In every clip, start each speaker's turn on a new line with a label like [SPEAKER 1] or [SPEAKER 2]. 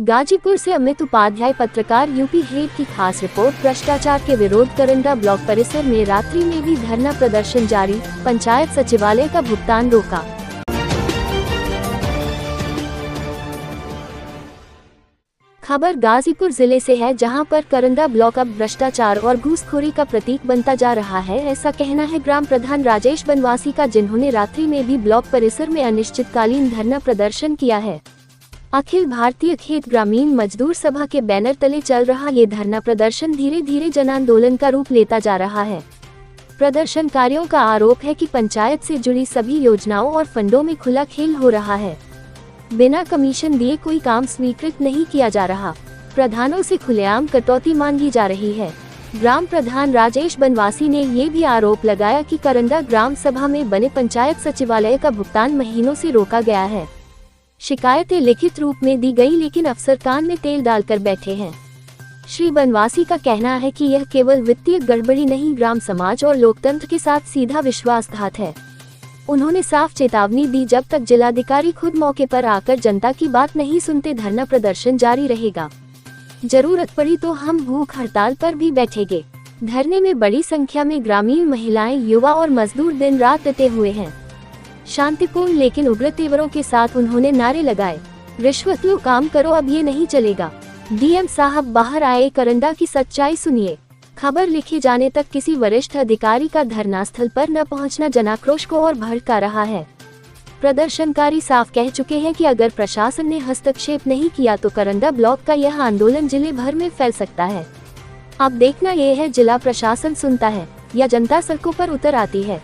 [SPEAKER 1] गाजीपुर से अमित उपाध्याय पत्रकार UP head की खास रिपोर्ट। भ्रष्टाचार के विरोध करंदा ब्लॉक परिसर में रात्रि में भी धरना प्रदर्शन जारी, पंचायत सचिवालय का भुगतान रोका। खबर गाजीपुर जिले से है, जहां पर करंदा ब्लॉक अब भ्रष्टाचार और घूसखोरी का प्रतीक बनता जा रहा है। ऐसा कहना है ग्राम प्रधान राजेश बनवासी का, जिन्होंने रात्रि में भी ब्लॉक परिसर में अनिश्चितकालीन धरना प्रदर्शन किया है। अखिल भारतीय खेत ग्रामीण मजदूर सभा के बैनर तले चल रहा ये धरना प्रदर्शन धीरे धीरे जन आंदोलन का रूप लेता जा रहा है। प्रदर्शनकारियों का आरोप है कि पंचायत से जुड़ी सभी योजनाओं और फंडों में खुला खेल हो रहा है। बिना कमीशन दिए कोई काम स्वीकृत नहीं किया जा रहा। प्रधानों से खुलेआम कटौती मांगी जा रही है। ग्राम प्रधान राजेश बनवासी ने ये भी आरोप लगाया कि करंदा ग्राम सभा में बने पंचायत सचिवालय का भुगतान महीनों से रोका गया है। शिकायतें लिखित रूप में दी गई, लेकिन अफसर कान में तेल डालकर बैठे हैं। श्री बनवासी का कहना है कि यह केवल वित्तीय गड़बड़ी नहीं, ग्राम समाज और लोकतंत्र के साथ सीधा विश्वासघात है। उन्होंने साफ चेतावनी दी, जब तक जिलाधिकारी खुद मौके पर आकर जनता की बात नहीं सुनते धरना प्रदर्शन जारी रहेगा। जरूरत पड़ी तो हम भूख हड़ताल पर भी बैठेंगे। धरने में बड़ी संख्या में ग्रामीण महिलाएं, युवा और मजदूर दिन रात डटे हुए हैं। शांतिपूर्ण लेकिन उग्र तेवरों के साथ उन्होंने नारे लगाए, रिश्वत लो, काम करो, अब ये नहीं चलेगा। डीएम साहब बाहर आए, करंदा की सच्चाई सुनिए। खबर लिखे जाने तक किसी वरिष्ठ अधिकारी का धरनास्थल पर न पहुंचना जनाक्रोश को और भड़का रहा है। प्रदर्शनकारी साफ कह चुके हैं कि अगर प्रशासन ने हस्तक्षेप नहीं किया तो करंदा ब्लॉक का यह आंदोलन जिले भर में फैल सकता है। अब देखना यह है, जिला प्रशासन सुनता है या जनता सड़कों पर उतर आती है।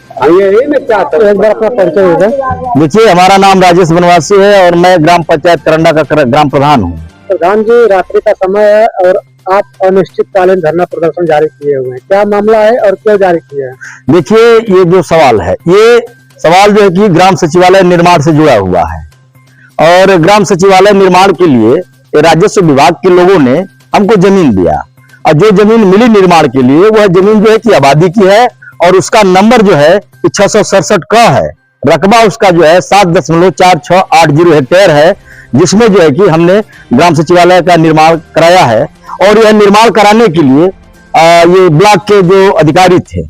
[SPEAKER 2] एक बार अपना परिचय होगा। देखिए, हमारा नाम राजेश बनवासी है और मैं ग्राम पंचायत करंदा का ग्राम प्रधान हूँ।
[SPEAKER 3] प्रधान जी, रात्रि का समय है और आप अनिश्चितकालीन धरना प्रदर्शन जारी किए हुए हैं, क्या मामला है और क्यों जारी किया है?
[SPEAKER 2] देखिए, ये जो सवाल है, ये सवाल जो है कि ग्राम सचिवालय निर्माण से जुड़ा हुआ है और ग्राम सचिवालय निर्माण के लिए राजस्व विभाग के लोगों ने हमको जमीन दिया और जो जमीन मिली निर्माण के लिए, वह जमीन जो है कि आबादी की है और उसका नंबर जो है 667 का है। रकबा उसका जो है 7.4680 हेक्टेयर है, जिसमें जो है कि हमने ग्राम सचिवालय का निर्माण कराया है। और यह निर्माण कराने के लिए ये ब्लॉक के जो अधिकारी थे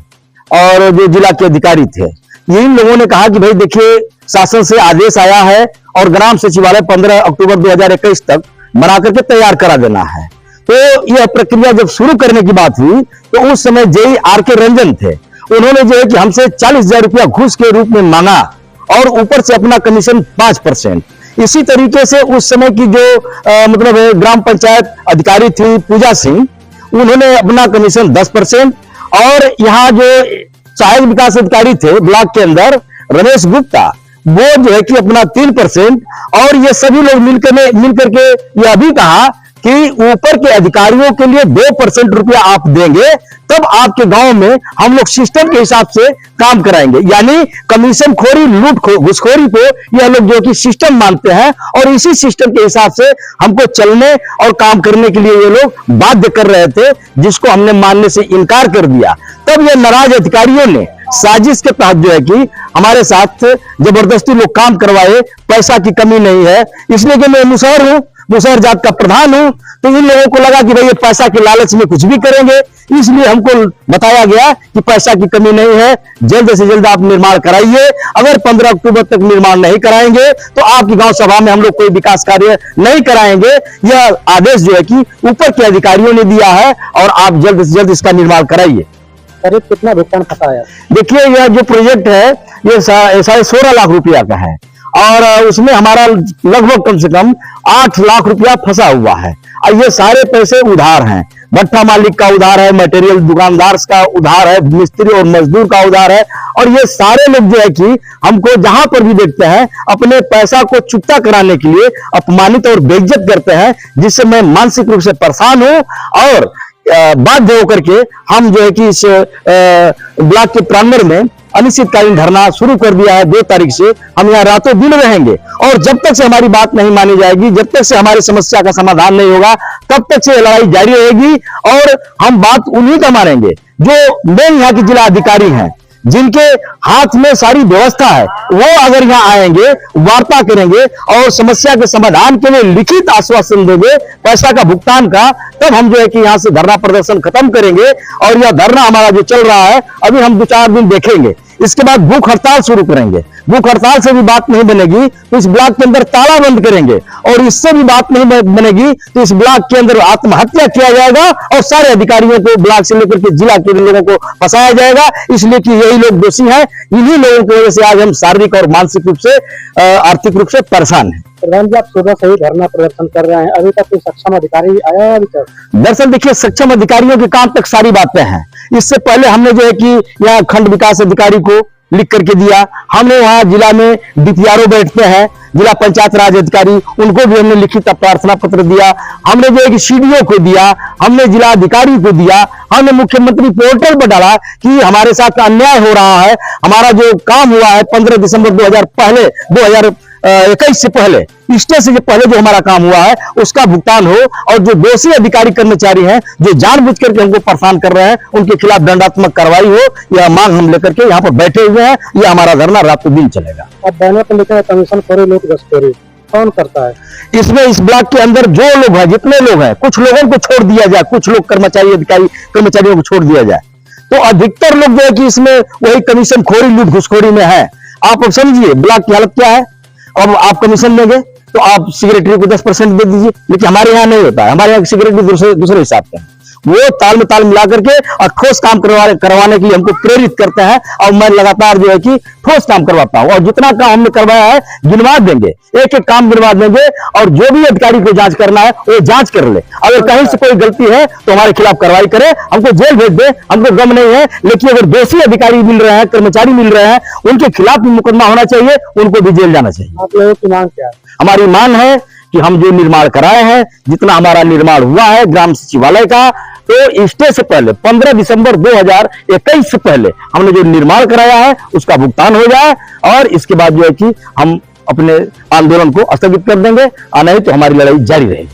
[SPEAKER 2] और जो जिला के अधिकारी थे, इन लोगों ने कहा कि भाई देखिए, शासन से आदेश आया है और ग्राम सचिवालय 15 अक्टूबर 2021 तक बना करके तैयार करा देना है। तो यह प्रक्रिया जब शुरू करने की बात हुई तो उस समय जेई आर.के. रंजन थे, उन्होंने जो है कि हमसे 40,000 रुपया घूस के रूप में मांगा और ऊपर से अपना कमीशन 5%। इसी तरीके से उस समय की जो मतलब ग्राम पंचायत अधिकारी थी पूजा सिंह, उन्होंने अपना कमीशन 10% और यहाँ जो सहायक विकास अधिकारी थे ब्लॉक के अंदर रमेश गुप्ता, वो जो है कि अपना 3% और ये सभी लोग मिलकर के यह भी कहा कि ऊपर के अधिकारियों के लिए 2% रुपया आप देंगे, तब आपके गांव में हम लोग सिस्टम के हिसाब से काम कराएंगे। यानी कमीशन खोरी, लूट घुसखोरी को यह लोग जो कि सिस्टम मानते हैं और इसी सिस्टम के हिसाब से हमको चलने और काम करने के लिए ये लोग बाध्य कर रहे थे, जिसको हमने मानने से इनकार कर दिया। तब ये नाराज अधिकारियों ने साजिश के तहत जो है कि हमारे साथ जबरदस्ती लोग काम करवाए। पैसा की कमी नहीं है, इसलिए कि मैं मुसहर हूं, मुसहर जात का प्रधान हूं, तो इन लोगों को लगा कि भाई ये पैसा के लालच में कुछ भी करेंगे, इसलिए हमको बताया गया कि पैसा की कमी नहीं है, जल्द से जल्द आप निर्माण कराइए। अगर 15 अक्टूबर तक निर्माण नहीं कराएंगे तो आपकी गांव सभा में हम लोग कोई विकास कार्य नहीं कराएंगे। यह आदेश जो है कि ऊपर के अधिकारियों ने दिया है और आप जल्द से जल्द इसका निर्माण कराइए।
[SPEAKER 3] करीब कितना भुगतान फंसा है?
[SPEAKER 2] देखिए, यह जो प्रोजेक्ट है ये 16.5 लाख रुपया का है और उसमें हमारा लगभग कम से कम 8 लाख रुपया फंसा हुआ है और ये सारे पैसे उधार हैं। भट्ठा मालिक का उधार है, मटेरियल दुकानदार का उधार है, मिस्त्री और मजदूर का उधार है और ये सारे लोग जो है कि हमको जहां पर भी देखते हैं अपने पैसा को चुकता कराने के लिए अपमानित और बेइज्जत करते हैं, जिससे मैं मानसिक रूप से परेशान हूं और बाध्य होकर के हम जो है कि इस ब्लॉक के प्रांगण में अनिश्चितकालीन धरना शुरू कर दिया है। 2 तारीख से हम यहाँ रातों दिन रहेंगे और जब तक से हमारी बात नहीं मानी जाएगी, जब तक से हमारी समस्या का समाधान नहीं होगा, तब तक से लड़ाई जारी रहेगी और हम बात उन्हीं का मानेंगे जो मेन यहाँ के जिला अधिकारी हैं, जिनके हाथ में सारी व्यवस्था है, वो अगर यहाँ आएंगे, वार्ता करेंगे और समस्या के समाधान के लिए लिखित आश्वासन देंगे पैसा का भुगतान का, तब हम जो है कि यहाँ से धरना प्रदर्शन खत्म करेंगे। और यह धरना हमारा जो चल रहा है अभी हम 2-4 दिन देखेंगे, इसके बाद भूख हड़ताल शुरू करेंगे। भूख हड़ताल से भी बात नहीं बनेगी तो इस ब्लॉक के अंदर ताला बंद करेंगे, और इससे भी बात नहीं बनेगी तो इस ब्लॉक के अंदर आत्महत्या किया जाएगा और सारे अधिकारियों को ब्लॉक से लेकर के जिला के लोगों को फंसाया जाएगा, इसलिए कि यही लोग दोषी हैं। इन्हीं लोगों की वजह से आज हम शारीरिक और मानसिक रूप से, आर्थिक रूप से परेशान हैं।
[SPEAKER 3] प्रधान जी, आप सुबह से ही धरना प्रदर्शन कर रहे हैं, अभी तक कोई सक्षम अधिकारी आया है अभी तक?
[SPEAKER 2] दरअसल देखिए, सक्षम अधिकारियों के काम तक सारी बातें हैं। इससे पहले हमने जो है कि यहाँ खंड विकास अधिकारी को लिख करके दिया, हमने वहां जिला में डीपीआरओ बैठते हैं, जिला पंचायत राज अधिकारी, उनको भी हमने लिखित प्रार्थना पत्र दिया, हमने जो है कि सीडीओ को दिया, हमने जिला अधिकारी को दिया, हमने मुख्यमंत्री पोर्टल पर डाला कि हमारे साथ अन्याय हो रहा है, हमारा जो काम हुआ है 15 दिसंबर 2021 से पहले, स्टे से पहले जो हमारा काम हुआ है उसका भुगतान हो, और जो दोषी अधिकारी कर्मचारी हैं जो जानबूझ करके हमको परेशान कर रहे हैं उनके खिलाफ दंडात्मक कार्रवाई हो, यह मांग हम लेकर के यहाँ पर बैठे हुए हैं। यह हमारा धरना रात दिन चलेगा।
[SPEAKER 3] अब बैनर पर लिखा है कमीशन खोरी लोग घुसखोरी, कौन करता है
[SPEAKER 2] इसमें? इस ब्लॉक के अंदर जो लोग हैं, जितने लोग हैं, कुछ लोगों को छोड़ दिया जाए, कुछ लोग कर्मचारी अधिकारी कर्मचारियों को छोड़ दिया जाए, तो अधिकतर लोग जो है कि इसमें वही कमीशन खोरी लूट घुसखोरी में है। आप समझिए ब्लॉक की हालत क्या है। अब आप कमीशन देंगे तो आप सेक्रेटरी को 10% दे दीजिए, लेकिन हमारे यहाँ नहीं होता है। हमारे यहाँ सेक्रेटरी दूसरे हिसाब से है, वो ताल में ताल मिला करके और ठोस काम करवाने के लिए हमको प्रेरित करते हैं, और मैं लगातार जो है कि ठोस काम करवाता हूं। और जितना काम हमने करवाया है गिनवा देंगे, एक एक काम गिनवा देंगे, और जो भी अधिकारी को जांच करना है वो जांच कर ले। अगर कहीं से कोई गलती है तो हमारे खिलाफ कार्रवाई करे, हमको जेल भेज दे, हमको गम नहीं है। लेकिन अगर दोषी अधिकारी मिल रहे हैं, कर्मचारी मिल रहे हैं, उनके खिलाफ भी मुकदमा होना चाहिए, उनको भी जेल जाना चाहिए।
[SPEAKER 3] आप लोगों की मांग क्या है?
[SPEAKER 2] हमारी मांग है कि हम जो निर्माण कराए हैं, जितना हमारा निर्माण हुआ है ग्राम सचिवालय का, तो स्टे से पहले 15 दिसंबर 2021 से पहले हमने जो निर्माण कराया है उसका भुगतान हो जाए, और इसके बाद जो है कि हम अपने आंदोलन को स्थगित कर देंगे, और नहीं तो हमारी लड़ाई जारी रहेगी।